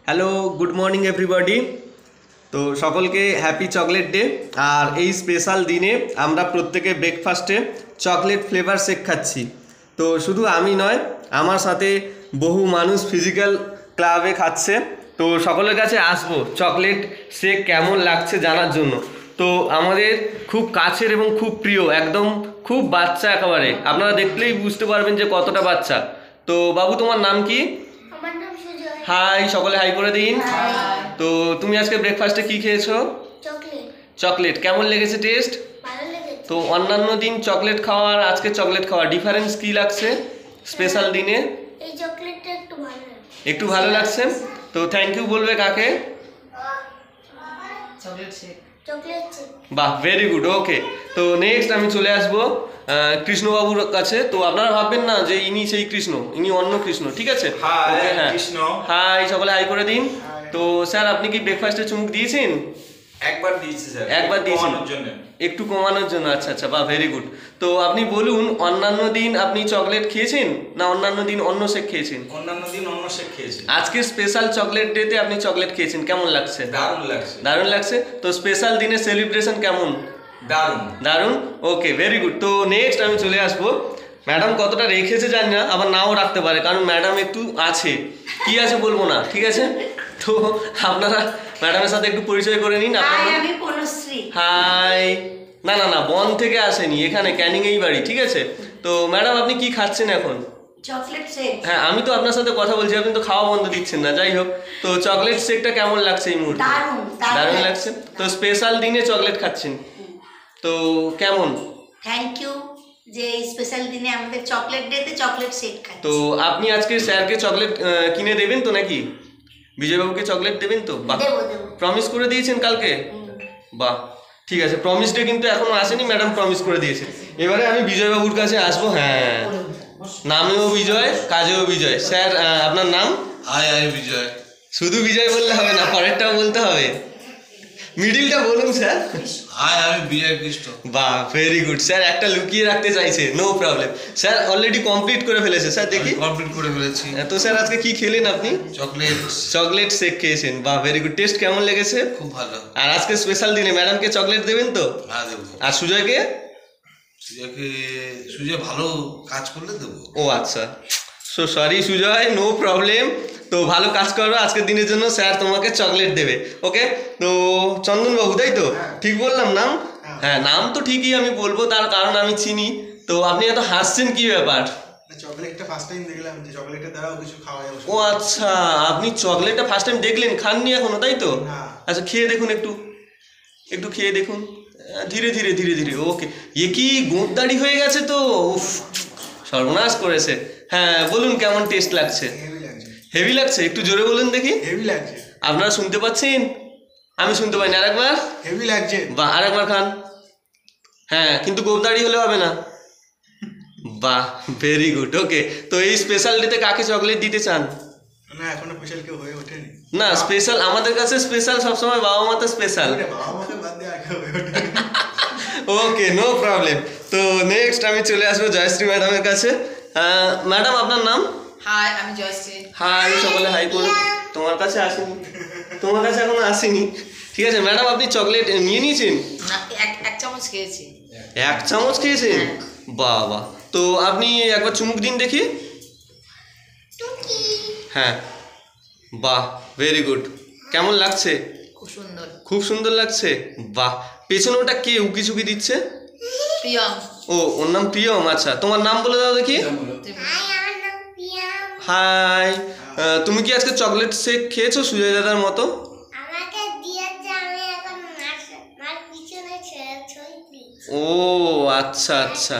Hello, good morning everybody. তো সকলকে happy chocolate day. আর এই স্পেশাল দিনে আমরা প্রত্যেকে ব্রেকফাস্টে চকলেট ফ্লেভার শেক খাচ্ছি। তো শুধু আমি নয়, আমার সাথে বহু মানুষ ফিজিক্যাল ক্লাবে খাচ্ছে। তো সকলের কাছে আসবো চকলেট শেক কেমন লাগছে জানার জন্য। তো আমাদের খুব কাছের এবং খুব প্রিয়, একদম খুব বাচ্চা একেবারে, আপনারা দেখলেই বুঝতে পারবেন যে কতটা বাচ্চা। তো বাবু, তোমার নাম কি? হাই, সকলে হাই করে দিন। তো তুমি আজকে ব্রেকফাস্টে কি খেয়েছো? চকলেট। চকলেট কেমন লেগেছে টেস্ট? ভালো লেগেছে। তো অন্যান্য দিন চকলেট খাওয়া আর আজকে চকলেট খাওয়া ডিফারেন্স কি লাগছে স্পেশাল দিনে? এই চকলেটটা একটু ভালো লাগছে। একটু ভালো লাগছে। তো থ্যাংক ইউ বলবে কাকে? Chocolate shake. বাহ, ভেরি গুড। ওকে, তো নেক্সট আমি চলে আসবো কৃষ্ণবাবুর কাছে। তো আপনারা ভাববেন না যে ইনি সেই কৃষ্ণ, ইনি অন্য কৃষ্ণ, ঠিক আছে? ওকে, হ্যাঁ, হাই, সকলে হাই করে দিন। তো স্যার, আপনি কি ব্রেকফাস্টে চুমুক দিয়েছেন? একবার দিয়েছি স্যার, একবার দিয়েছেন জন্য, একটু কমানোর জন্য। আচ্ছা আচ্ছা, বাহ, ভেরি গুড। তো আপনি বলুন, অন্যান্য দিন আপনি চকলেট খেয়েছেন না অন্যান্য দিন অন্য শেক খেয়েছেন? অন্যান্য দিন অন্য শেক খেয়েছি। আজকে স্পেশাল চকলেট ডেতে আপনি চকলেট খেয়েছেন, কেমন লাগছে? দারুণ লাগছে। দারুণ লাগছে। তো স্পেশাল দিনে সেলিব্রেশন কেমন? দারুণ দারুণ। ওকে, ভেরি গুড। তো নেক্সট আমি চলে আসবো, ম্যাডাম কতটা রেখেছে জানি না, আবার নাও রাখতে পারে, কারণ ম্যাডাম একটু আছে, কি আছে বলবো না, ঠিক আছে? তো আপনারা ম্যাডামের সাথে একটু পরিচয় করে নিন। আমি বনশ্রী। হাই। না না না, বন থেকে আসেনি, এখানে ক্যানিংয়েই বাড়ি, ঠিক আছে? তো ম্যাডাম, আপনি কি খাচ্ছেন এখন? Chocolate shake. হ্যাঁ, আমি তো আপনার সাথে কথা বলছি, আপনি তো খাওয়া বন্ধ দিচ্ছেন না। যাই হোক, তো চকলেট শেকটা কেমন লাগছে এই মুহূর্তে? দারুণ দারুণ লাগছে। তো স্পেশাল দিনে চকলেট খাচ্ছেন, তো কেমন? থ্যাংক ইউ যে এই স্পেশাল দিনে আমাদের চকলেট ডেতে চকলেট শেক খাচ্ছি। তো আপনি আজকে স্যারকে চকলেট কিনে দেবেন তো নাকি? বিজয়বাবুকে চকলেট দেবেন তো? বাহ, দেবো দেবো। প্রমিস করে দিয়েছেন কালকে? বাহ, ঠিক আছে। প্রমিসটা কিন্তু এখনো আসেনি, ম্যাডাম প্রমিস করে দিয়েছে। এবারে আমি বিজয়বাবুর কাছে আসবো। হ্যাঁ, নামেও বিজয়, কাজেও বিজয়। স্যার, আপনার নাম? আই বিজয়। শুধু বিজয় বললে হবে না, পরেরটাও বলতে হবে। মিডিলটা বলুন স্যার। আমি বিজয় কৃষ্ণ। বাহ, ভেরি গুড। স্যার একটা লুকিয়ে রাখতে চাইছে, no problem. Sir already complete করে ফেলেছে। স্যার দেখি। কমপ্লিট করে ফেলেছি। তো স্যার আজকে কি খেলেন আপনি? চকলেট। চকলেট শেক খেয়েছেন, বাহ, ভেরি গুড। টেস্ট কেমন লেগেছে? খুব ভালো। আর আজকে স্পেশাল দিনে ম্যাডামকে চকলেট দেবেন তো? হ্যাঁ দেবো। আর সুজয়কে? সুজয় ভালো কাজ করলে দেবো। ও আচ্ছা, so sorry Sujoy, no problem. তো ভালো কাজ করবে, আজকের দিনের জন্য স্যার তোমাকে চকলেট দেবে। ওকে, তো চন্দনবাবু, তাই তো? ঠিক বললাম নাম? হ্যাঁ, নাম তো ঠিকই আমি বলবো, তার কারণ আমি চিনি। তো আপনি এত হাসছেন কি ব্যাপার? চকলেটটা ফার্স্ট টাইম দেখলাম যে চকলেটের দ্বারাও কিছু খাওয়া যাবে। ও আচ্ছা, আপনি চকলেটটা ফার্স্ট টাইম দেখলেন, খাননি এখনো, তাই তো? না। আচ্ছা, খেয়ে দেখুন, একটু একটু খেয়ে দেখুন, ধীরে ধীরে ধীরে ধীরে। ওকে, এ কি গোঁদদাড়ি হয়ে গেছে তো, উফ, সর্বনাশ করেছে। হ্যাঁ, বলুন কেমন টেস্ট লাগছে? হেভি লাগছে। হেভি লাগছে? একটু জোরে বলুন দেখি। হেভি লাগছে। আপনারা শুনতে পাচ্ছেন? আমি শুনতে পাইনি। আরেকবার। হেভি লাগছে। বাহ, আরেকবার খান। হ্যাঁ, কিন্তু গোঁদদাড়ি হলে হবে না। বাহ, ভেরি গুড। ওকে, তো এই স্পেশাল ডেতে কাকে চকলেট দিতে চান? না, এখনো স্পেশাল কেউ হয়ে ওঠেনি। না, স্পেশাল আমাদের কাছে স্পেশাল সবসময় বাবা মা তো স্পেশাল। বাবা মাকে বাদ দিয়ে আর কেউ হয়ে ওঠেনি। ওকে, নো প্রবলেম। তো নেক্সট আমি চলে আসবো জয়শ্রী ম্যাডামের কাছে। ম্যাডাম, আপনার নাম? হাই, আমি জয়শ্রী। হাই, সকলে হাই করুন। তোমার কাছে আসেনি, তোমার কাছে এখনো আসেনি, ঠিক আছে। ম্যাডাম, আপনি চকলেট নিয়ে নিয়েছেন? না, এক চামচ খেয়েছি। 1 চামচ খেয়েছেন? বাহ বাহ। তো আপনি একবার চুমুক দিন দেখি। হ্যাঁ, বাহ, ভেরি গুড। কেমন লাগছে? খুব সুন্দর। খুব সুন্দর লাগছে, বাহ। পেছনে ওটা কে উকি ঝুঁকি দিচ্ছে? প্রিয়ম। ও, ওর নাম প্রিয়ম। আচ্ছা, তোমার নাম বলে দাও দেখি। আমার নাম প্রিয়াম। হাই, তুমি কি আজকে চকলেট শেক খেয়েছো সুজয় দাদার মতো? আমাকে দিয়েছে, আমি এখন মার পিছনে ছইছি। ও আচ্ছা আচ্ছা।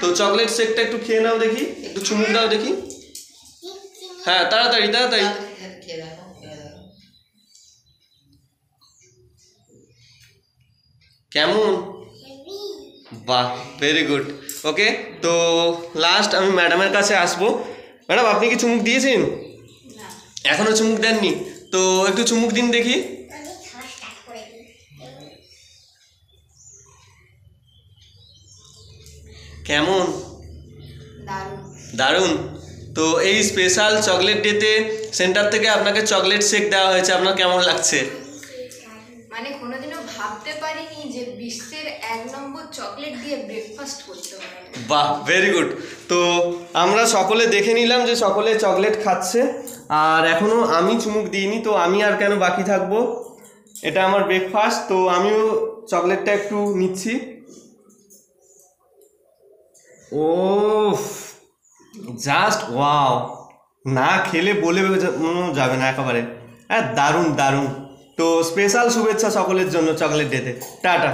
তো চকলেট শেকটা একটু খেয়ে নাও দেখি, একটু চুমুক দাও দেখি। হ্যাঁ, তাড়াতাড়ি তাড়াতাড়ি। খেয়ে দেখো, খেয়ে দেখো। কেমন? হেভি। বাহ, ভেরি গুড। ওকে, তো লাস্ট আমি ম্যাডামের কাছে আসবো। ম্যাডাম, আপনি কি চুমুক দিয়েছেন? এখনো চুমুক দেননি? তো একটু চুমুক দিন দেখি। আমি খাওয়া স্টার্ট করে দিই। কেমন? দারুণ। দারুণ। তো এই স্পেশাল চকলেট ডেতে সেন্টার থেকে আপনাকে চকলেট শেক দেওয়া হয়েছে, আপনার কেমন লাগছে? মানে কোনোদিনও ভাবতে পারিনি যে বিশ্বের 1 নম্বর চকলেট দিয়ে ব্রেকফাস্ট করতে পারে। বাহ, ভেরি গুড। তো আমরা সকলে দেখে নিলাম যে সকলে চকলেট খাচ্ছে, আর এখনও আমি চুমুক দিইনি, তো আমি আর কেন বাকি থাকবো, এটা আমার ব্রেকফাস্ট। তো আমিও চকলেটটা একটু নিচ্ছি। ও জাস্ট ওয়াও, না খেলে বলে যাবে না একেবারে, হ্যাঁ দারুণ দারুণ। তো স্পেশাল শুভেচ্ছা সকলের জন্য চকলেট ডেতে। টাটা।